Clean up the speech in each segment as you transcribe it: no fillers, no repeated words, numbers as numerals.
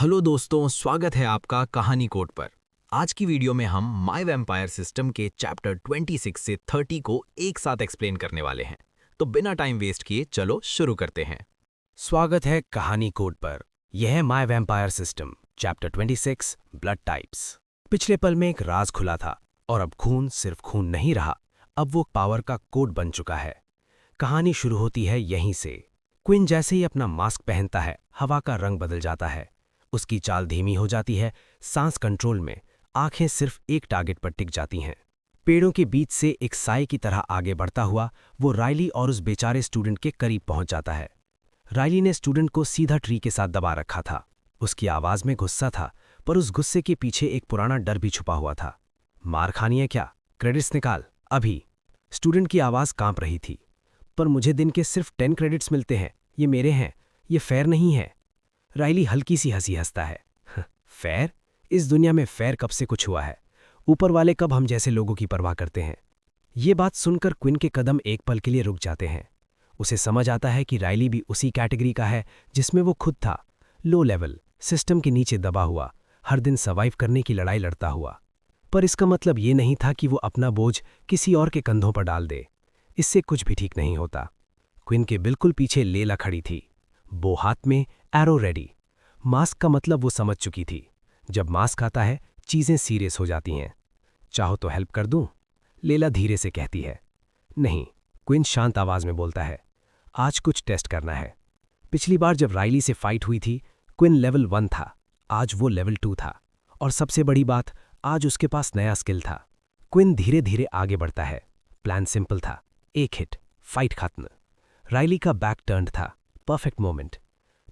Hello दोस्तों, स्वागत है आपका कहानी कोड पर। आज की वीडियो में हम माय वैम्पायर सिस्टम के चैप्टर 26 से 30 को एक साथ एक्सप्लेन करने वाले हैं। तो बिना टाइम वेस्ट किए चलो शुरू करते हैं। स्वागत है कहानी कोड पर। यह है my vampire system chapter 26 blood types. पिछले पल में एक राज खुला था और अब खून सिर्फ खून नहीं रहा, अब वो पावर का कोड बन चुका है। कहानी शुरू होती है यहीं से। क्विन जैसे ही अपना मास्क पहनता है, हवा का रंग बदल जाता है। उसकी चाल धीमी हो जाती है, सांस कंट्रोल में, आंखें सिर्फ एक टारगेट पर टिक जाती हैं। पेड़ों के बीच से एक साए की तरह आगे बढ़ता हुआ वो राइली और उस बेचारे स्टूडेंट के करीब पहुंच जाता है। राइली ने स्टूडेंट को सीधा ट्री के साथ दबा रखा था। उसकी आवाज में गुस्सा था, पर उस गुस्से के पीछे एक पुराना डर भी छुपा हुआ था। मार खानी है क्या? क्रेडिट्स निकाल अभी। स्टूडेंट की आवाज कांप रही थी। पर मुझे दिन के सिर्फ 10 क्रेडिट्स मिलते हैं, ये मेरे हैं, ये फेयर नहीं है। राइली हल्की सी हंसी हंसता है। फेयर? इस दुनिया में फेयर कब से कुछ हुआ है? ऊपर वाले कब हम जैसे लोगों की परवाह करते हैं? ये बात सुनकर क्विन के कदम एक पल के लिए रुक जाते हैं। उसे समझ आता है कि राइली भी उसी कैटेगरी का है जिसमें वो खुद था, लो लेवल, सिस्टम के नीचे दबा हुआ, हर दिन सर्वाइव करने की लड़ाई लड़ता हुआ। पर इसका मतलब ये नहीं था कि वो अपना बोझ किसी और के कंधों पर डाल दे। इससे कुछ भी ठीक नहीं होता। क्विन के बिल्कुल पीछे लेला खड़ी थी, बो हाथ में, एरो रेडी। मास्क का मतलब वो समझ चुकी थी। जब मास्क आता है, चीजें सीरियस हो जाती हैं। चाहो तो हेल्प कर दूं? लेला धीरे से कहती है। नहीं, क्विन शांत आवाज में बोलता है। आज कुछ टेस्ट करना है। पिछली बार जब राइली से फाइट हुई थी, क्विन लेवल 1 था, आज वो लेवल 2 था। और सबसे बड़ी बात, आज उसके पास नया स्किल था। क्विन धीरे धीरे आगे बढ़ता है। प्लान सिंपल था, एक हिट, फाइट खत्म। राइली का बैक टर्न्ड था, परफेक्ट मोमेंट।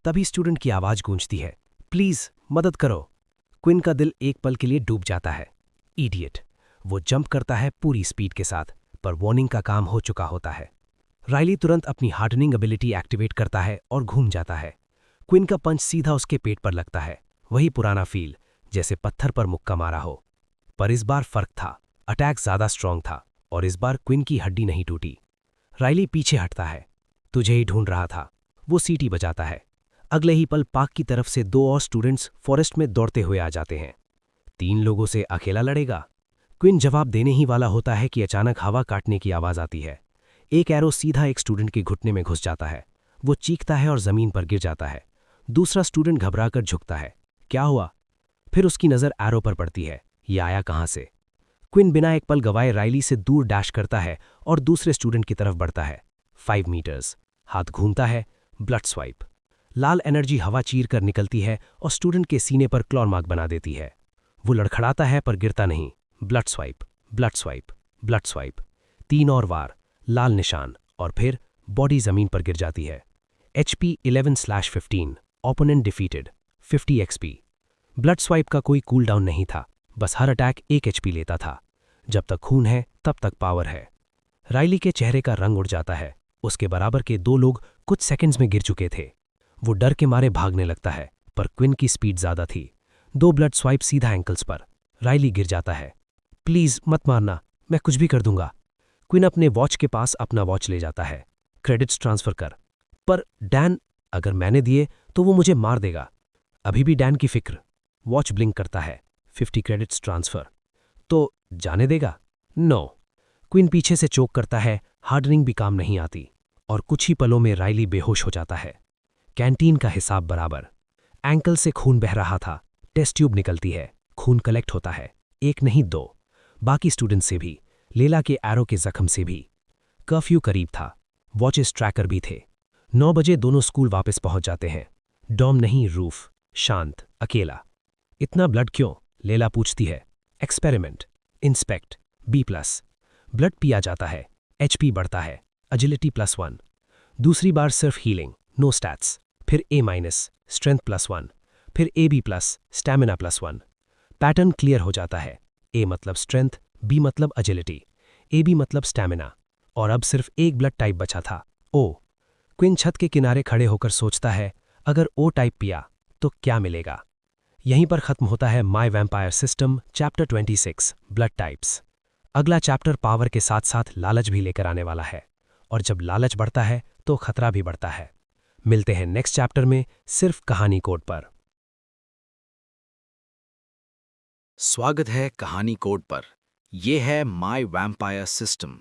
तभी स्टूडेंट की आवाज गूंजती है, प्लीज मदद करो। क्विन का दिल एक पल के लिए डूब जाता है। इडियट। वो जंप करता है पूरी स्पीड के साथ, पर वार्निंग का काम हो चुका होता है। राइली तुरंत अपनी हार्डनिंग एबिलिटी एक्टिवेट करता है और घूम जाता है। क्विन का पंच सीधा उसके पेट पर लगता है, वही पुराना फील, जैसे पत्थर पर मुक्का मारा हो। पर इस बार फर्क था, अटैक ज्यादा स्ट्रांग था और इस बार क्विन की हड्डी नहीं टूटी। राइली पीछे हटता है। तुझे ही ढूंढ रहा था, वो सीटी बजाता है। अगले ही पल पार्क की तरफ से 2 और स्टूडेंट्स फॉरेस्ट में दौड़ते हुए आ जाते हैं। 3 लोगों से अकेला लड़ेगा? क्विन जवाब देने ही वाला होता है कि अचानक हवा काटने की आवाज आती है। एक एरो सीधा एक स्टूडेंट के घुटने में घुस जाता है। वो चीखता है और जमीन पर गिर जाता है। दूसरा स्टूडेंट घबराकर झुकता है। क्या हुआ? फिर उसकी नजर एरो पर पड़ती है। ये आया कहां से? क्विन बिना एक पल गवाए राइली से दूर डैश करता है और दूसरे स्टूडेंट की तरफ बढ़ता है। 5 मीटर्स, हाथ घूमता है, ब्लड स्वाइप। लाल एनर्जी हवा चीर कर निकलती है और स्टूडेंट के सीने पर क्लॉर मार्क बना देती है। वो लड़खड़ाता है पर गिरता नहीं। Blood swipe, blood swipe, blood swipe. 3 और वार, लाल निशान, और फिर बॉडी जमीन पर गिर जाती है। HP 11/15, opponent defeated, 50 XP। Blood swipe का कोई कूल डाउन नहीं था, बस हर अटैक 1 HP लेता था। जब तक खून है तब तक पावर है। राइली के चेहरे का रंग उड़ जाता है। उसके बराबर के 2 लोग कुछ सेकंड्स में गिर चुके थे। वो डर के मारे भागने लगता है, पर क्विन की स्पीड ज्यादा थी। 2 ब्लड स्वाइप सीधा एंकल्स पर। राइली गिर जाता है। प्लीज मत मारना, मैं कुछ भी कर दूंगा। क्विन अपने वॉच के पास अपना वॉच ले जाता है। क्रेडिट्स ट्रांसफर कर। पर डैन, अगर मैंने दिए तो वो मुझे मार देगा। अभी भी डैन की फिक्र। वॉच ब्लिंक करता है। 50 क्रेडिट्स ट्रांसफर। तो जाने देगा? नो। क्विन पीछे से चोक करता है, हार्डनिंग भी काम नहीं आती, और कुछ ही पलों में राइली बेहोश हो जाता है। कैंटीन का हिसाब बराबर। एंकल से खून बह रहा था। टेस्ट ट्यूब निकलती है, खून कलेक्ट होता है। 1 नहीं 2। बाकी स्टूडेंट से भी, लेला के एरो के जख्म से भी। कर्फ्यू करीब था। वॉचेस ट्रैकर भी थे। 9 बजे दोनों स्कूल वापस पहुंच जाते हैं। डॉम नहीं, रूफ, शांत, अकेला। इतना ब्लड क्यों? लेला पूछती है। Experiment, inspect, B+। ब्लड पिया जाता है, HP बढ़ता है, एजिलिटी +1। दूसरी बार सिर्फ हीलिंग, नो स्टैट्स। फिर A-, स्ट्रेंथ +1। फिर AB+, स्टैमिना +1। पैटर्न क्लियर हो जाता है। A मतलब स्ट्रेंथ, B मतलब एजिलिटी, AB मतलब स्टैमिना। और अब सिर्फ एक ब्लड टाइप बचा था, O। क्विन छत के किनारे खड़े होकर सोचता है, अगर O टाइप पिया तो क्या मिलेगा? यहीं पर खत्म होता है my vampire system chapter 26 blood types. अगला चैप्टर पावर के साथ साथ लालच भी लेकर आने वाला है, और जब लालच बढ़ता है तो खतरा भी बढ़ता है। मिलते हैं नेक्स्ट चैप्टर में, सिर्फ कहानी कोड पर। स्वागत है कहानी कोड पर। यह है my vampire system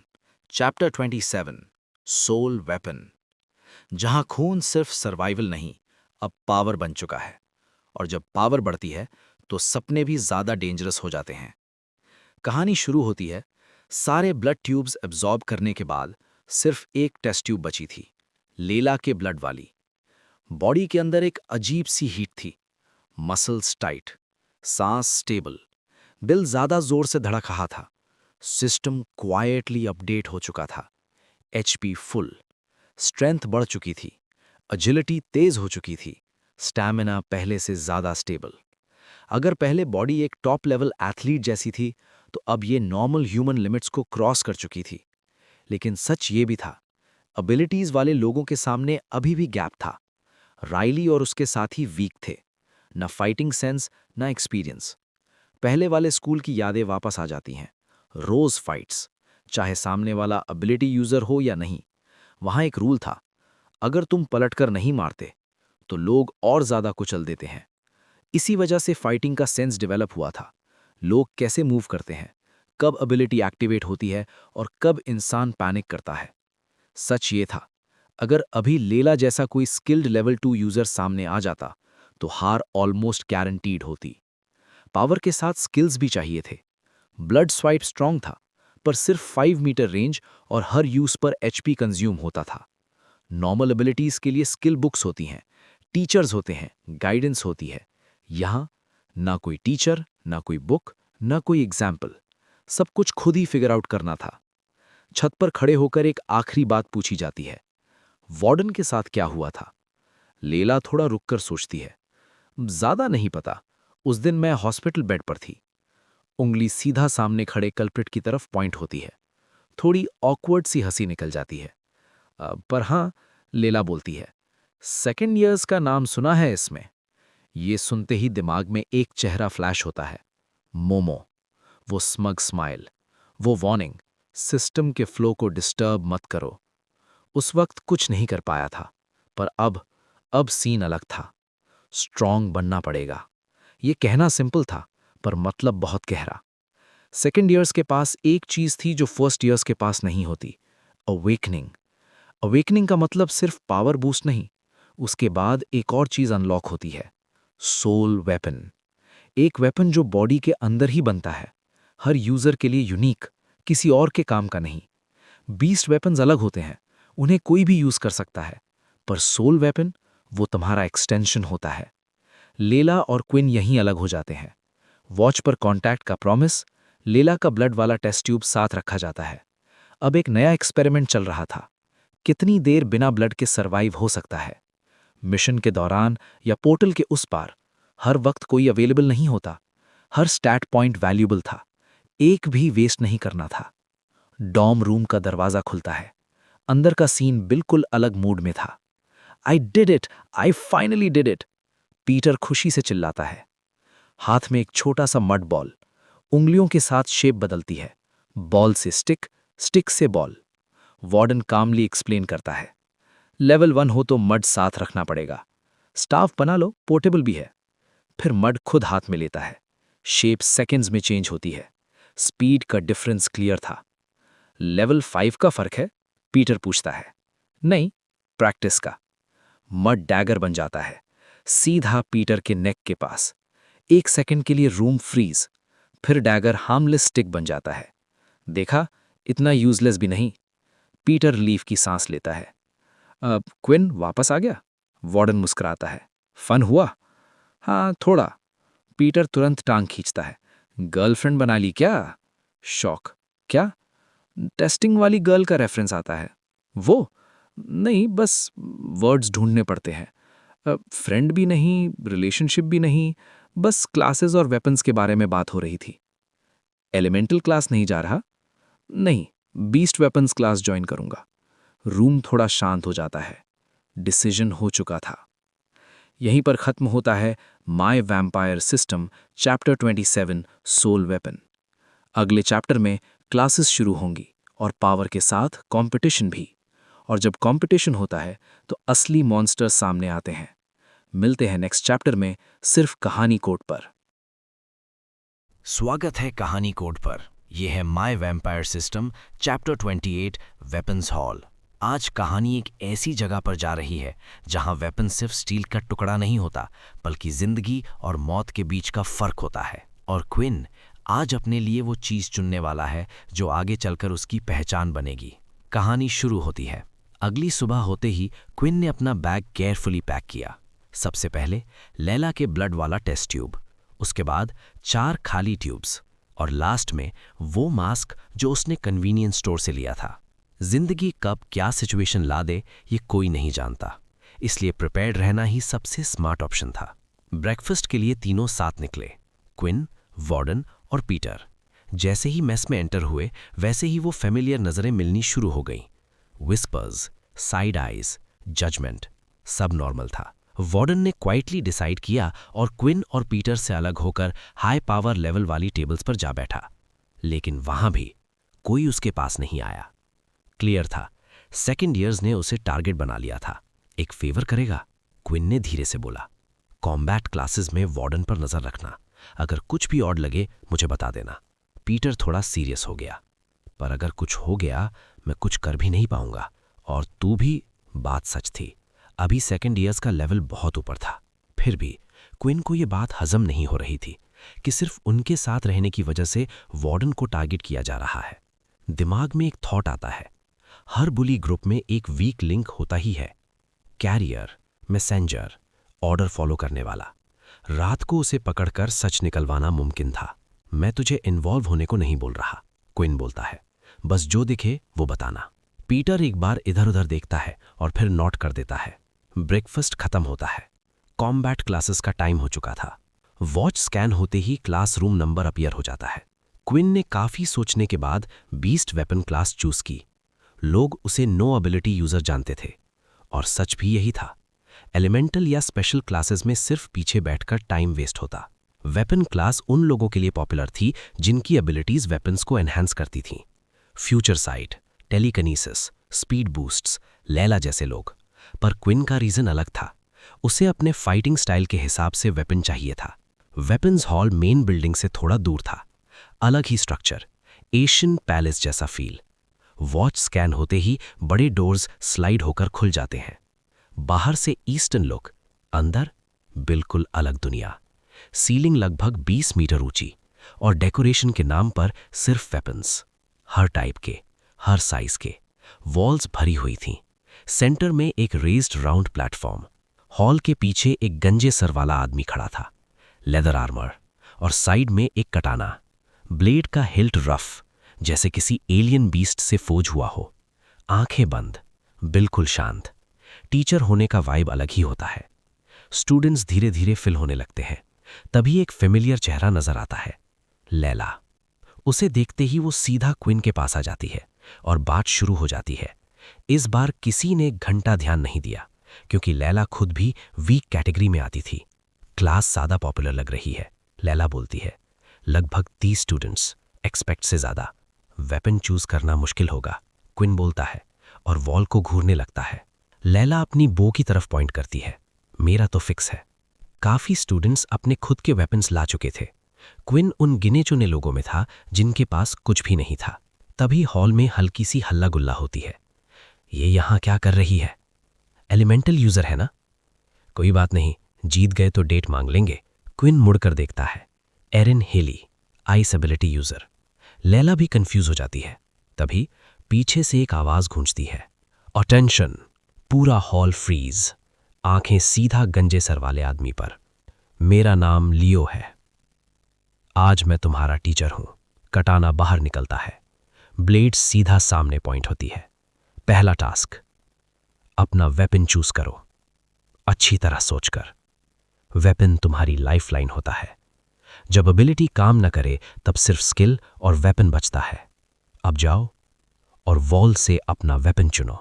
chapter 27 soul weapon, जहां खून सिर्फ सर्वाइवल नहीं, अब पावर बन चुका है। और जब पावर बढ़ती है तो सपने भी ज्यादा डेंजरस हो जाते हैं। कहानी शुरू होती है, सारे ब्लड ट्यूब्स एब्जॉर्ब करने के बाद सिर्फ एक टेस्ट ट्यूब बची थी, लेला के ब्लड वाली। बॉडी के अंदर एक अजीब सी हीट थी, मसल्स टाइट, सांस स्टेबल, दिल ज्यादा जोर से धड़क रहा था। सिस्टम क्वाइटली अपडेट हो चुका था, एचपी फुल, स्ट्रेंथ बढ़ चुकी थी, एजिलिटी तेज हो चुकी थी, स्टैमिना पहले से ज्यादा स्टेबल। अगर पहले बॉडी एक टॉप लेवल एथलीट जैसी थी, तो अब ये नॉर्मल ह्यूमन लिमिट्स को क्रॉस कर चुकी थी। लेकिन सच ये भी था, एबिलिटीज वाले लोगों के सामने अभी भी गैप था। राइली और उसके साथी वीक थे, न फाइटिंग सेंस न एक्सपीरियंस। पहले वाले स्कूल की यादें वापस आ जाती हैं, रोज फाइट्स, चाहे सामने वाला एबिलिटी यूजर हो या नहीं। वहां एक रूल था, अगर तुम पलटकर नहीं मारते तो लोग और ज्यादा कुचल देते हैं। इसी वजह से फाइटिंग का सेंस डेवलप हुआ था, लोग कैसे मूव करते हैं, कब एबिलिटी एक्टिवेट होती है और कब इंसान पैनिक करता है। सच ये था, अगर अभी लेला जैसा कोई स्किल्ड लेवल 2 यूजर सामने आ जाता तो हार ऑलमोस्ट गारंटीड होती। पावर के साथ स्किल्स भी चाहिए थे। ब्लड स्वाइप स्ट्रांग था, पर सिर्फ 5 मीटर रेंज और हर यूज पर एचपी कंज्यूम होता था। नॉर्मल एबिलिटीज के लिए स्किल बुक्स होती हैं, टीचर्स होते हैं, गाइडेंस होती है। यहां ना कोई टीचर, ना कोई बुक, ना कोई एग्जाम्पल, सब कुछ खुद ही फिगर आउट करना था। छत पर खड़े होकर एक आखिरी बात पूछी जाती है, वार्डन के साथ क्या हुआ था? लेला थोड़ा रुककर सोचती है, ज्यादा नहीं पता, उस दिन मैं हॉस्पिटल बेड पर थी। उंगली सीधा सामने खड़े कल्प्रिट की तरफ पॉइंट होती है। थोड़ी ऑकवर्ड सी हंसी निकल जाती है। पर हाँ, लेला बोलती है, सेकेंड ईयर्स का नाम सुना है इसमें। ये सुनते ही दिमाग में एक चेहरा फ्लैश होता है, मोमो। वो स्मग स्माइल, वो वार्निंग, सिस्टम के फ्लो को डिस्टर्ब मत करो। उस वक्त कुछ नहीं कर पाया था, पर अब सीन अलग था। स्ट्रांग बनना पड़ेगा। ये कहना सिंपल था, पर मतलब बहुत गहरा। सेकेंड ईयर्स के पास एक चीज थी जो फर्स्ट ईयर्स के पास नहीं होती, अवेकनिंग। अवेकनिंग का मतलब सिर्फ पावर बूस्ट नहीं, उसके बाद एक और चीज अनलॉक होती है, सोल वेपन। एक वेपन जो बॉडी के अंदर ही बनता है, हर यूजर के लिए यूनिक, किसी और के काम का नहीं। बीस्ट वेपन्स अलग होते हैं, उन्हें कोई भी यूज कर सकता है, पर सोल वेपन वो तुम्हारा एक्सटेंशन होता है। लेला और क्विन यहीं अलग हो जाते हैं। वॉच पर कांटेक्ट का प्रॉमिस, लेला का ब्लड वाला टेस्ट ट्यूब साथ रखा जाता है। अब एक नया एक्सपेरिमेंट चल रहा था, कितनी देर बिना ब्लड के सर्वाइव हो सकता है। मिशन के दौरान या पोर्टल के उस पार हर वक्त कोई अवेलेबल नहीं होता, हर स्टैट पॉइंट वैल्यूबल था, एक भी वेस्ट नहीं करना था। डॉर्म रूम का दरवाजा खुलता है, अंदर का सीन बिल्कुल अलग मूड में था। I did it, I finally did it, Peter खुशी से चिल्लाता है। हाथ में एक छोटा सा मड बॉल, उंगलियों के साथ शेप बदलती है, बॉल से स्टिक, स्टिक से बॉल। वार्डन कामली एक्सप्लेन करता है, लेवल 1 हो तो मड साथ रखना पड़ेगा, स्टाफ बना लो, पोर्टेबल भी है। फिर मड खुद हाथ में लेता है, शेप सेकेंड्स में चेंज होती है। स्पीड का डिफरेंस क्लियर था। लेवल 5 का फर्क है? पीटर पूछता है। नहीं, प्रैक्टिस का। मड डैगर बन जाता है, सीधा पीटर के नेक के पास। 1 सेकंड के लिए रूम फ्रीज, फिर डैगर हार्मलेस स्टिक बन जाता है। देखा, इतना यूजलेस भी नहीं। पीटर लीफ की सांस लेता है। अब क्विन वापस आ गया? वार्डन मुस्कुराता है। फन हुआ? हाँ, थोड़ा। पीटर तुरंत टांग खींचता है। गर्लफ्रेंड बना ली क्या? शॉक। क्या? टेस्टिंग वाली गर्ल का रेफरेंस आता है। वो? नहीं, बस वर्ड्स ढूंढने पड़ते हैं। फ्रेंड भी नहीं, रिलेशनशिप भी नहीं, बस क्लासेस और वेपन्स के बारे में बात हो रही थी। एलिमेंटल क्लास नहीं जा रहा? नहीं, बीस्ट वेपन्स क्लास ज्वाइन करूंगा। रूम थोड़ा शांत हो जाता है। डिसीजन हो चुका था। यहीं पर खत्म होता है my vampire system chapter 27 soul weapon. अगले चैप्टर में क्लासेस शुरू होंगी और पावर के साथ कंपटीशन भी। और जब कंपटीशन होता है तो असली मॉन्स्टर्स सामने आते हैं। मिलते हैं नेक्स्ट चैप्टर में, सिर्फ कहानी कोड पर। स्वागत है कहानी कोड पर। यह है my vampire system chapter 28 weapons hall. आज कहानी एक ऐसी जगह पर जा रही है जहां वेपन सिर्फ स्टील का टुकड़ा नहीं होता, बल्कि जिंदगी और मौत के बीच का फर्क होता है। और क्विन आज अपने लिए वो चीज चुनने वाला है जो आगे चलकर उसकी पहचान बनेगी। कहानी शुरू होती है। अगली सुबह होते ही क्विन ने अपना बैग केयरफुली पैक किया। सबसे पहले लैला के ब्लड वाला टेस्ट ट्यूब, उसके बाद 4 खाली ट्यूब्स और लास्ट में वो मास्क जो उसने कन्वीनियंस स्टोर से लिया था। जिंदगी कब क्या सिचुएशन ला दे ये कोई नहीं जानता, इसलिए प्रिपेयर्ड रहना ही सबसे स्मार्ट ऑप्शन था। ब्रेकफास्ट के लिए तीनों साथ निकले, क्विन, वार्डन और पीटर। जैसे ही मेस में एंटर हुए वैसे ही वो फेमिलियर नजरें मिलनी शुरू हो गईं। विस्पर्स, साइड आइज, जजमेंट, सब नॉर्मल था। वार्डन ने क्वाइटली डिसाइड किया और क्विन और पीटर से अलग होकर हाई पावर लेवल वाली टेबल्स पर जा बैठा। लेकिन वहां भी कोई उसके पास नहीं आया। क्लियर था, सेकेंड ईयर्स ने उसे टारगेट बना लिया था। एक फेवर करेगा? क्विन ने धीरे से बोला। कॉम्बैट क्लासेस में वार्डन पर नजर रखना, अगर कुछ भी ऑड लगे मुझे बता देना। पीटर थोड़ा सीरियस हो गया। पर अगर कुछ हो गया मैं कुछ कर भी नहीं पाऊंगा। और तू भी। बात सच थी, अभी सेकेंड ईयर्स का लेवल बहुत ऊपर था। फिर भी क्विन को यह बात हजम नहीं हो रही थी कि सिर्फ उनके साथ रहने की वजह से वार्डन को टारगेट किया जा रहा है। दिमाग में एक थॉट आता है, हर बुली ग्रुप में एक वीक लिंक होता ही है। कैरियर, मैसेंजर, ऑर्डर फॉलो करने वाला। रात को उसे पकड़कर सच निकलवाना मुमकिन था। मैं तुझे इन्वॉल्व होने को नहीं बोल रहा, क्विन बोलता है, बस जो दिखे वो बताना। पीटर एक बार इधर उधर देखता है और फिर नोट कर देता है। ब्रेकफास्ट खत्म होता है। कॉम्बैट क्लासेस का टाइम हो चुका था। वॉच स्कैन होते ही क्लासरूम नंबर अपीयर हो जाता है। क्विन ने काफी सोचने के बाद बीस्ट वेपन क्लास चूज की। लोग उसे नो एबिलिटी यूजर जानते थे और सच भी यही था। एलिमेंटल या स्पेशल क्लासेस में सिर्फ पीछे बैठकर टाइम वेस्ट होता। वेपन क्लास उन लोगों के लिए पॉपुलर थी जिनकी एबिलिटीज वेपन्स को एनहांस करती थीं। Future sight, telekinesis, speed boosts, Laila जैसे लोग। पर क्विन का रीजन अलग था। उसे अपने फाइटिंग स्टाइल के हिसाब से वेपन चाहिए था। वेपन्स हॉल मेन बिल्डिंग से थोड़ा दूर था। अलग ही स्ट्रक्चर, एशियन पैलेस जैसा फील। वॉच स्कैन होते ही बड़े डोर्स स्लाइड होकर खुल जाते हैं। बाहर से ईस्टर्न लुक, अंदर बिल्कुल अलग दुनिया। सीलिंग लगभग 20 मीटर ऊंची और डेकोरेशन के नाम पर सिर्फ वेपन्स, हर टाइप के, हर साइज के। वॉल्स भरी हुई थीं। सेंटर में एक रेज्ड राउंड प्लेटफॉर्म। हॉल के पीछे एक गंजे सर वाला आदमी खड़ा था, लेदर आर्मर, और साइड में एक कटाना। ब्लेड का हिल्ट रफ, जैसे किसी एलियन बीस्ट से फोज हुआ हो। आंखें बंद, बिल्कुल शांत। टीचर होने का वाइब अलग ही होता है। स्टूडेंट्स धीरे धीरे फिल होने लगते हैं। तभी एक फेमिलियर चेहरा नजर आता है, लैला। उसे देखते ही वो सीधा क्विन के पास आ जाती है और बात शुरू हो जाती है। इस बार किसी ने घंटा ध्यान नहीं दिया, क्योंकि लैला खुद भी वीक कैटेगरी में आती थी। क्लास ज्यादा पॉपुलर लग रही है, लैला बोलती है। लगभग 30 स्टूडेंट्स, एक्सपेक्ट से ज्यादा। वेपन चूज करना मुश्किल होगा, क्विन बोलता है और वॉल को घूरने लगता है। लैला अपनी बो की तरफ पॉइंट करती है। मेरा तो फिक्स है। काफी स्टूडेंट्स अपने खुद के वेपन्स ला चुके थे। क्विन उन गिने चुने लोगों में था जिनके पास कुछ भी नहीं था। तभी हॉल में हल्की सी हल्ला गुल्ला होती है। ये यहां क्या कर रही है? एलिमेंटल यूजर है ना? कोई बात नहीं, जीत गए तो डेट मांग लेंगे। क्विन मुड़कर देखता है। Erin Hailey, ice ability user. Layla भी कंफ्यूज हो जाती है। तभी पीछे से एक आवाज गूंजती है, अटेंशन। पूरा हॉल फ्रीज, आंखें सीधा गंजे सर वाले आदमी पर। मेरा नाम लियो है। आज मैं तुम्हारा टीचर हूं। कटाना बाहर निकलता है। ब्लेड सीधा सामने पॉइंट होती है। पहला टास्क, अपना वेपन चूज करो, अच्छी तरह सोचकर। वेपन तुम्हारी लाइफलाइन होता है। जब एबिलिटी काम न करे तब सिर्फ स्किल और वेपन बचता है। अब जाओ और वॉल से अपना वेपन चुनो।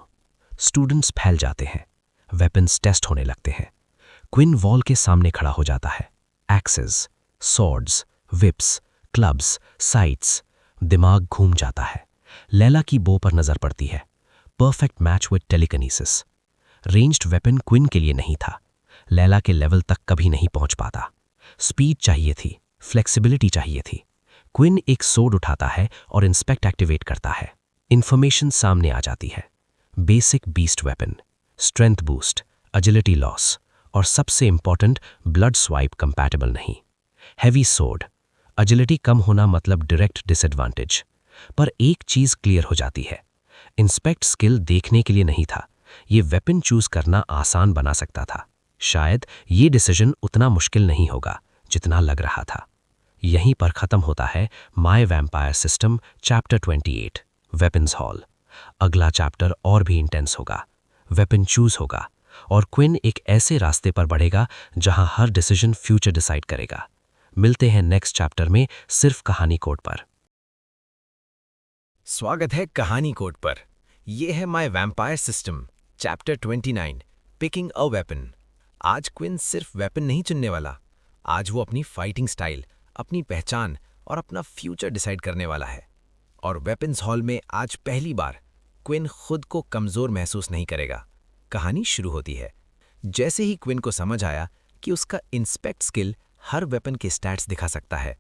स्टूडेंट्स फैल जाते हैं। वेपन्स टेस्ट होने लगते हैं। क्विन वॉल के सामने खड़ा हो जाता है। एक्सेस, सॉर्ड्स, विप्स, क्लब्स, साइट्स। दिमाग घूम जाता है। लैला की बो पर नजर पड़ती है। Perfect match with telekinesis. Ranged weapon Quinn के लिए नहीं था। लैला के लेवल तक कभी नहीं पहुंच पाता। स्पीड चाहिए थी, फ्लेक्सिबिलिटी चाहिए थी, क्विन एक सोड उठाता है और इंस्पेक्ट एक्टिवेट करता है। इंफॉर्मेशन सामने आ जाती है। Basic beast weapon, strength boost, agility loss और सबसे इंपॉर्टेंट ब्लड स्वाइप कंपैटिबल नहीं। हैवी सोड, एजिलिटी कम होना मतलब डायरेक्ट डिसएडवांटेज। पर एक चीज क्लियर हो जाती है, इंस्पेक्ट स्किल देखने के लिए नहीं था, ये वेपन चूज करना आसान बना सकता था। शायद ये डिसीजन उतना मुश्किल नहीं होगा जितना लग रहा था। यहीं पर खत्म होता है my vampire system chapter 28 weapons hall. अगला चैप्टर और भी इंटेंस होगा, वेपन चूज होगा और क्विन एक ऐसे रास्ते पर बढ़ेगा जहां हर डिसीजन फ्यूचर डिसाइड करेगा। मिलते हैं नेक्स्ट चैप्टर में सिर्फ कहानी कोड पर। स्वागत है कहानी कोड पर। यह है my vampire system chapter 29 picking a weapon. आज क्विन सिर्फ वेपन नहीं चुनने वाला, आज वो अपनी फाइटिंग स्टाइल, अपनी पहचान और अपना फ्यूचर डिसाइड करने वाला है। और वेपन्स हॉल में आज पहली बार क्विन खुद को कमजोर महसूस नहीं करेगा। कहानी शुरू होती है जैसे ही क्विन को समझ आया कि उसका इंस्पेक्ट स्किल हर वेपन के स्टैट्स दिखा सकता है।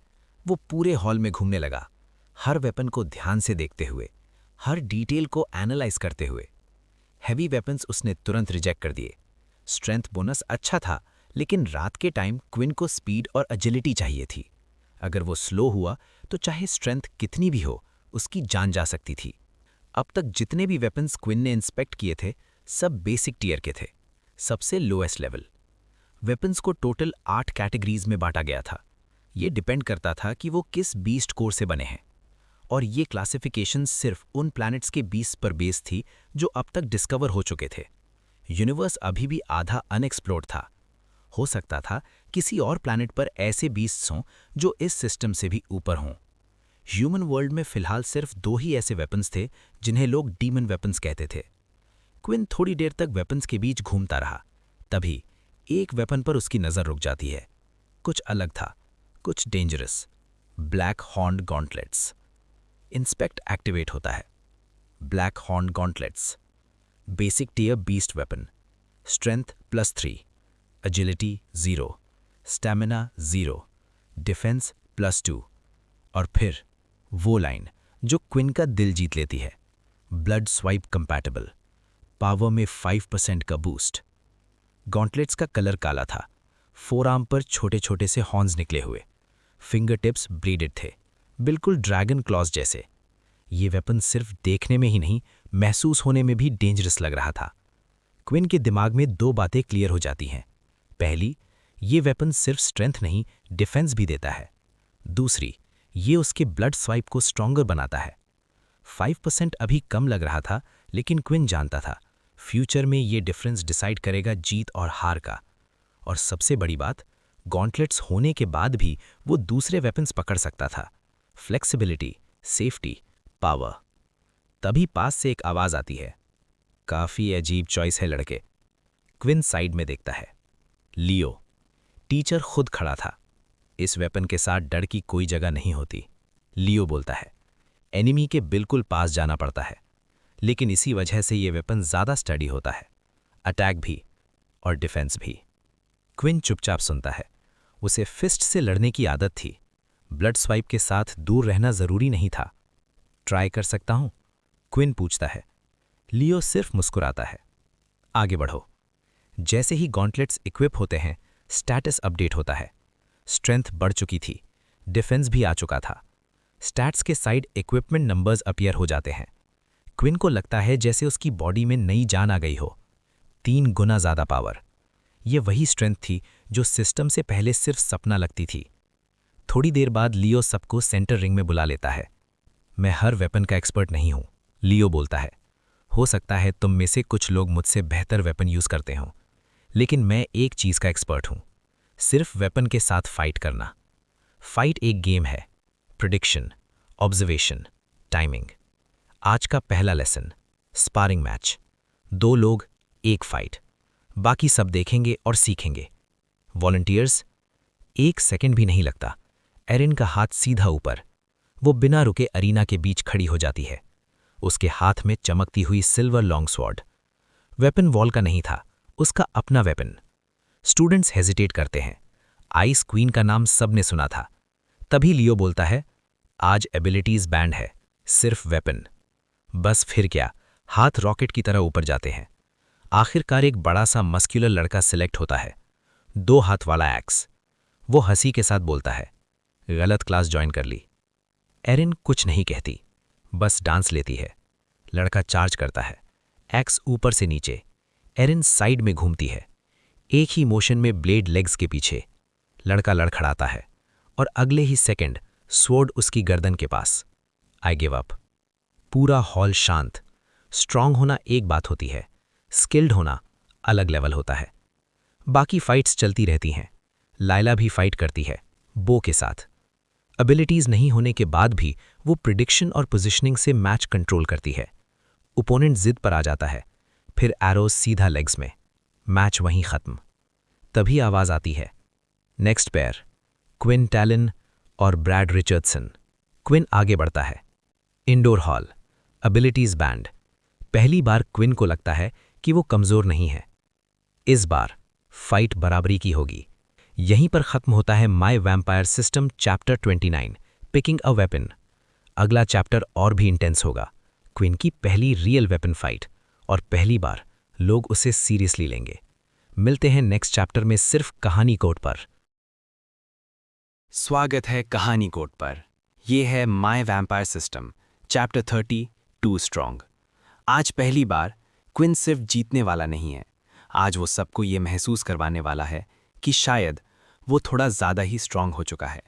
वो पूरे हॉल में घूमने लगा, हर वेपन को ध्यान से देखते हुए, हर डिटेल को एनालाइज करते हुए। हैवी वेपन्स उसने तुरंत रिजेक्ट कर दिए। स्ट्रेंथ बोनस अच्छा था, लेकिन रात के टाइम क्विन को स्पीड और एजिलिटी चाहिए थी। अगर वो स्लो हुआ तो चाहे स्ट्रेंथ कितनी भी हो, उसकी जान जा सकती थी। अब तक जितने भी वेपन्स क्विन ने इंस्पेक्ट किए थे, सब बेसिक टीयर के थे, सबसे लोएस्ट लेवल। वेपन्स को टोटल 8 कैटेगरीज में बांटा गया था। ये डिपेंड करता था कि वो किस बीस्ट कोर से बने हैं, और ये क्लासिफिकेशन सिर्फ उन प्लैनेट्स के बीस्ट पर बेस थी जो अब तक डिस्कवर हो चुके थे। यूनिवर्स अभी भी आधा अनएक्सप्लोर्ड था। हो सकता था किसी और प्लैनेट पर ऐसे बीस्ट्स हों जो इस सिस्टम से भी ऊपर हों। ह्यूमन वर्ल्ड में फिलहाल सिर्फ 2 ही ऐसे वेपन्स थे जिन्हें लोग डीमन वेपन्स कहते थे। क्विन थोड़ी देर तक वेपन्स के बीच घूमता रहा। तभी एक वेपन पर उसकी नज़र रुक जाती है। कुछ अलग था, कुछ dangerous. Black horn gauntlets. Inspect activate होता है। Black horn gauntlets, basic tier beast weapon, strength +3, agility 0, stamina 0, defence +2। और फिर वो लाइन जो क्विन का दिल जीत लेती है, ब्लड स्वाइप कंपैटिबल, पावर में 5% का बूस्ट। गॉन्टलेट्स का कलर काला था, फोरआर्म पर छोटे छोटे से हॉर्न्स निकले हुए, फिंगर टिप्स ब्लेडेड थे, बिल्कुल ड्रैगन क्लॉज जैसे। ये वेपन सिर्फ देखने में ही नहीं, महसूस होने में भी डेंजरस लग रहा था। क्विन के दिमाग में 2 बातें क्लियर हो जाती हैं। पहली, ये वेपन सिर्फ स्ट्रेंथ नहीं, डिफेंस भी देता है। दूसरी, ये उसके ब्लड स्वाइप को स्ट्रॉन्गर बनाता है। 5% अभी कम लग रहा था, लेकिन क्विन जानता था फ्यूचर में ये डिफरेंस डिसाइड करेगा जीत और हार का। और सबसे बड़ी बात, गॉन्टलेट्स होने के बाद भी वो दूसरे वेपन्स पकड़ सकता था। Flexibility, safety, power. तभी पास से एक आवाज आती है, काफी अजीब चॉइस है लड़के। क्विन साइड में देखता है। लियो, टीचर खुद खड़ा था। इस वेपन के साथ डर की कोई जगह नहीं होती, लियो बोलता है। एनिमी के बिल्कुल पास जाना पड़ता है, लेकिन इसी वजह से ये वेपन ज्यादा स्टडी होता है, अटैक भी और डिफेंस भी। क्विन चुपचाप सुनता है। उसे फिस्ट से लड़ने की आदत थी, ब्लड स्वाइप के साथ दूर रहना जरूरी नहीं था। ट्राई कर सकता हूं? क्विन पूछता है। लियो सिर्फ मुस्कुराता है। आगे बढ़ो। जैसे ही गॉन्टलेट्स इक्विप होते हैं, स्टैटस अपडेट होता है। स्ट्रेंथ बढ़ चुकी थी, डिफेंस भी आ चुका था। स्टैट्स के साइड इक्विपमेंट नंबर्स अपीयर हो जाते हैं। क्विन को लगता है जैसे उसकी बॉडी में नई जान आ गई हो। 3 गुना ज्यादा पावर। ये वही स्ट्रेंथ थी जो सिस्टम से पहले सिर्फ सपना लगती थी। थोड़ी देर बाद लियो सबको सेंटर रिंग में बुला लेता है। मैं हर वेपन का एक्सपर्ट नहीं हूं, लियो बोलता है। हो सकता है तुम में से कुछ लोग मुझसे बेहतर वेपन यूज करते हों, लेकिन मैं एक चीज का एक्सपर्ट हूं, सिर्फ वेपन के साथ फाइट करना। फाइट एक गेम है, प्रिडिक्शन, ऑब्जर्वेशन, टाइमिंग। आज का पहला लेसन, स्पारिंग मैच। 2 लोग, 1 फाइट। बाकी सब देखेंगे और सीखेंगे। वॉलंटियर्स? 1 सेकंड भी नहीं लगता, एरिन का हाथ सीधा ऊपर। वो बिना रुके अरीना के बीच खड़ी हो जाती है, उसके हाथ में चमकती हुई silver long sword. Weapon wall का नहीं था, उसका अपना वेपन। स्टूडेंट्स हेजिटेट करते हैं। आइस क्वीन का नाम सबने सुना था। तभी लियो बोलता है, आज एबिलिटीज बैंड है, सिर्फ वेपन। बस फिर क्या, हाथ रॉकेट की तरह ऊपर जाते हैं। आखिरकार एक बड़ा सा मस्कुलर लड़का सिलेक्ट होता है, 2 हाथ वाला एक्स। वो हंसी के साथ बोलता है, गलत क्लास ज्वाइन कर ली। एरिन कुछ नहीं कहती, बस डांस लेती है। लड़का चार्ज करता है, एक्स ऊपर से नीचे। एरिन साइड में घूमती है, एक ही मोशन में ब्लेड लेग्स के पीछे। लड़का लड़खड़ाता है और अगले ही सेकंड स्वॉर्ड उसकी गर्दन के पास। I give up. पूरा हॉल शांत। स्ट्रांग होना एक बात होती है, स्किल्ड होना अलग लेवल होता है। बाकी फाइट्स चलती रहती हैं। लायला भी फाइट करती है, बो के साथ। एबिलिटीज नहीं होने के बाद भी वो प्रिडिक्शन और पोजिशनिंग से मैच कंट्रोल करती है। ओपोनेंट जिद पर आ जाता है, फिर एरोज सीधा लेग्स में। मैच वहीं खत्म। तभी आवाज आती है, नेक्स्ट पेयर, क्विन टैलिन और ब्रैड रिचर्डसन। क्विन आगे बढ़ता है। Indoor hall, abilities band. पहली बार क्विन को लगता है कि वो कमजोर नहीं है। इस बार फाइट बराबरी की होगी। यहीं पर खत्म होता है my vampire system chapter 29, picking a weapon. अगला चैप्टर और भी इंटेंस होगा। क्विन की पहली रियल वेपन फाइट, और पहली बार लोग उसे सीरियसली लेंगे। मिलते हैं नेक्स्ट चैप्टर में सिर्फ कहानी कोड पर। स्वागत है कहानी कोड पर। यह है my vampire system chapter 30, too strong. आज पहली बार क्विन सिर्फ जीतने वाला नहीं है, आज वो सबको ये महसूस करवाने वाला है कि शायद वो थोड़ा ज़्यादा ही स्ट्रॉन्ग हो चुका है।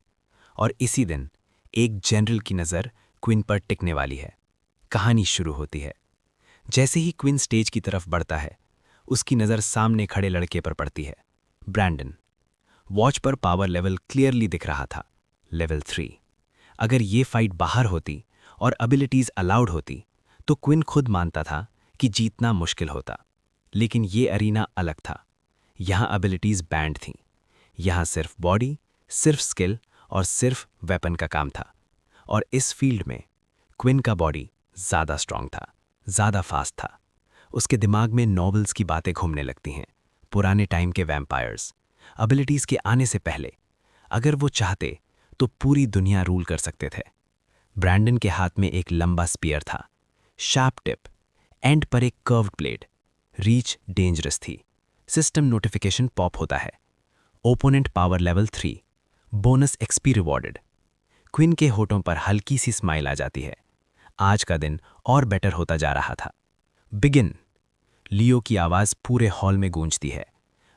और इसी दिन एक जनरल की नज़र क्विन पर टिकने वाली है। कहानी शुरू होती है। जैसे ही क्विन स्टेज की तरफ बढ़ता है, उसकी नज़र सामने खड़े लड़के पर पड़ती है, ब्रैंडन। वॉच पर पावर लेवल क्लियरली दिख रहा था, लेवल 3। अगर ये फाइट बाहर होती और एबिलिटीज अलाउड होती तो क्विन खुद मानता था कि जीतना मुश्किल होता। लेकिन ये अरीना अलग था। यहाँ एबिलिटीज बैंड थीं। यहाँ सिर्फ बॉडी, सिर्फ स्किल और सिर्फ वेपन का काम था। और इस फील्ड में क्विन का बॉडी ज़्यादा स्ट्रांग था, ज़्यादा फास्ट था। उसके दिमाग में नॉवेल्स की बातें घूमने लगती हैं, पुराने टाइम के वैम्पायर्स। एबिलिटीज के आने से पहले अगर वो चाहते तो पूरी दुनिया रूल कर सकते थे। ब्रैंडन के हाथ में एक लंबा स्पीयर था, शार्प टिप, एंड पर एक कर्व्ड ब्लेड। रीच डेंजरस थी। सिस्टम नोटिफिकेशन पॉप होता है, opponent power level 3, bonus XP rewarded. Quinn के होठों पर हल्की सी स्माइल आ जाती है। आज का दिन और बेटर होता जा रहा था। बिगिन। लियो की आवाज़ पूरे हॉल में गूंजती है।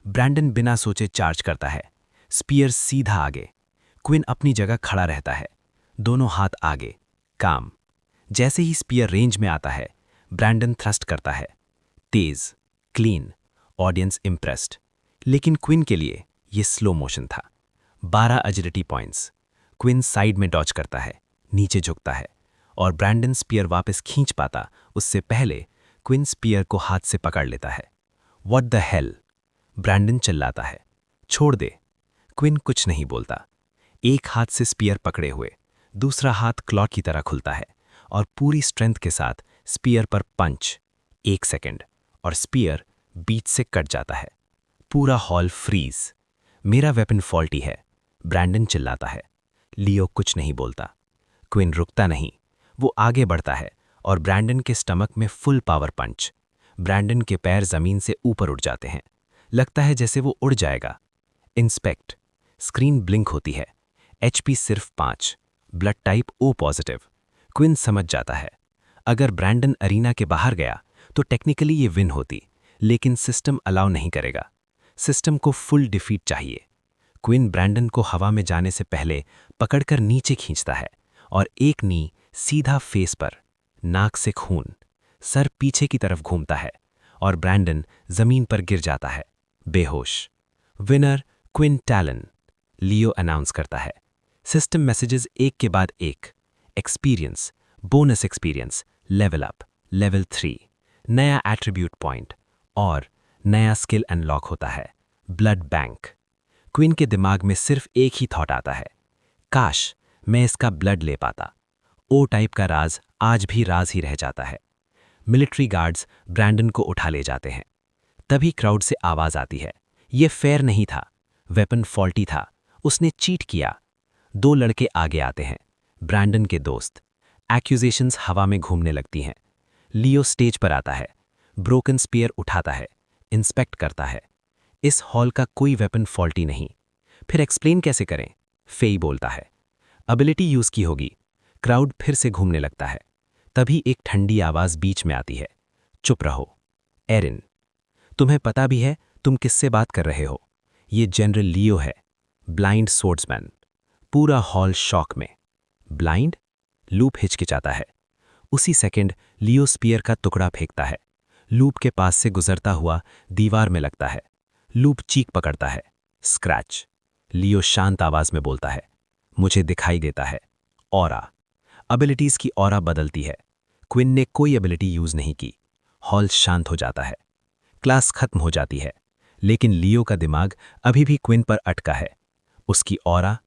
ब्रैंडन बिना सोचे चार्ज करता है, स्पीयर सीधा आगे। क्विन अपनी जगह खड़ा रहता है, दोनों हाथ आगे, काम। जैसे ही स्पीयर रेंज में आता है, ब्रैंडन थ्रस्ट करता है, तेज, क्लीन, ऑडियंस इम्प्रेस्ड। लेकिन क्विन के लिए ये स्लो मोशन था। 12 एजिलिटी पॉइंट्स। क्विन साइड में डॉज करता है, नीचे झुकता है, और ब्रैंडन स्पीयर वापस खींच पाता उससे पहले क्विन स्पीयर को हाथ से पकड़ लेता है। व्हाट द हेल, ब्रैंडन चिल्लाता है, छोड़ दे। क्विन कुछ नहीं बोलता। एक हाथ से स्पीयर पकड़े हुए, दूसरा हाथ क्लॉ की तरह खुलता है और पूरी स्ट्रेंथ के साथ स्पीयर पर पंच। 1 सेकंड और स्पीयर बीच से कट जाता है। पूरा हॉल फ्रीज। मेरा वेपन फॉल्टी है, ब्रैंडन चिल्लाता है। लियो कुछ नहीं बोलता। क्विन रुकता नहीं, वो आगे बढ़ता है और ब्रैंडन के स्टमक में फुल पावर पंच। ब्रैंडन के पैर जमीन से ऊपर उठ जाते हैं, लगता है जैसे वो उड़ जाएगा। इंस्पेक्ट। स्क्रीन ब्लिंक होती है। एचपी सिर्फ 5, blood type O positive. Quinn समझ जाता है, अगर ब्रैंडन अरीना के बाहर गया तो टेक्निकली ये विन होती, लेकिन सिस्टम अलाउ नहीं करेगा। सिस्टम को फुल डिफीट चाहिए। क्विन ब्रैंडन को हवा में जाने से पहले पकड़कर नीचे खींचता है और एक नी सीधा फेस पर, नाक से खून। सर पीछे की तरफ घूमता है और ब्रैंडन जमीन पर गिर जाता है, बेहोश। विनर क्विन टैलिन, लियो अनाउंस करता है। सिस्टम मैसेजेस एक के बाद एक। Experience, bonus experience, level up, level 3, नया एट्रीब्यूट पॉइंट और नया स्किल अनलॉक होता है, ब्लड बैंक। क्वीन के दिमाग में सिर्फ एक ही थॉट आता है, काश मैं इसका ब्लड ले पाता। O टाइप का राज आज भी राज ही रह जाता है। मिलिट्री गार्ड्स ब्रैंडन को उठा ले जाते हैं। तभी क्राउड से आवाज आती है, ये फेयर नहीं था, वेपन फॉल्टी था, उसने चीट किया। 2 लड़के आगे आते हैं, ब्रैंडन के दोस्त। एक्यूजेशंस हवा में घूमने लगती हैं। लियो स्टेज पर आता है, ब्रोकन स्पीयर उठाता है, इंस्पेक्ट करता है। इस हॉल का कोई वेपन फॉल्टी नहीं। फिर एक्सप्लेन कैसे करें? फेई बोलता है, एबिलिटी यूज की होगी। क्राउड फिर से घूमने लगता है। तभी एक ठंडी आवाज बीच में आती है, चुप रहो। एरिन, तुम्हें पता भी है तुम किससे बात कर रहे हो? ये जनरल लियो है, ब्लाइंड सोर्ड्समैन। पूरा हॉल शॉक में। ब्लाइंड? लूप हिचकिचाता है। उसी सेकंड लियो स्पीयर का टुकड़ा फेंकता है। लूप के पास से गुजरता हुआ दीवार में लगता है। लूप चीख पकड़ता है, स्क्रैच। लियो शांत आवाज में बोलता है, मुझे दिखाई देता है। ऑरा। एबिलिटीज की ऑरा बदलती है। क्विन ने कोई एबिलिटी यूज नहीं की। हॉल शांत हो जाता है। क्लास खत्म हो जाती है, लेकिन लियो का दिमाग अभी भी क्विन पर अटका है। उसकी ऑरा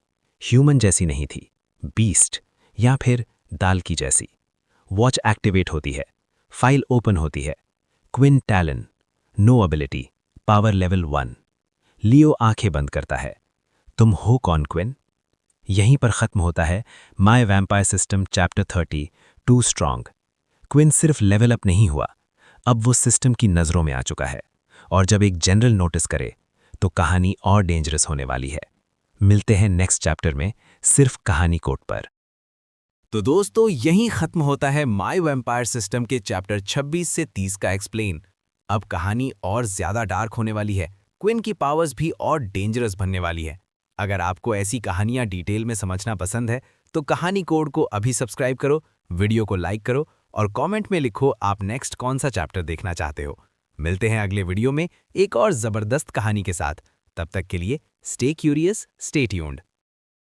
ह्यूमन जैसी नहीं थी, बीस्ट या फिर दाल की जैसी। वॉच एक्टिवेट होती है, फाइल ओपन होती है। Quinn Talon, no ability, power level 1। Leo आंखें बंद करता है। तुम हो कौन क्विन? यहीं पर खत्म होता है my vampire system chapter 30 too strong. Quinn सिर्फ लेवल अप नहीं हुआ, अब वो सिस्टम की नजरों में आ चुका है। और जब एक जनरल नोटिस करे तो कहानी और डेंजरस होने वाली है। मिलते हैं नेक्स्ट चैप्टर में, सिर्फ कहानी कोड पर। तो दोस्तों, यहीं खत्म होता है माय वैम्पायर सिस्टम के चैप्टर 26 से 30 का एक्सप्लेन। अब कहानी और ज्यादा डार्क होने वाली है। क्विन की पावर्स भी और डेंजरस बनने वाली है। अगर आपको ऐसी कहानियां डिटेल में समझना पसंद है तो कहानी कोड को अभी सब्सक्राइब करो, वीडियो को लाइक करो और कमेंट में लिखो आप नेक्स्ट कौन सा चैप्टर देखना चाहते हो। मिलते हैं अगले वीडियो में एक और जबरदस्त कहानी के साथ। तब तक के लिए स्टे क्यूरियस, स्टे ट्यून्ड।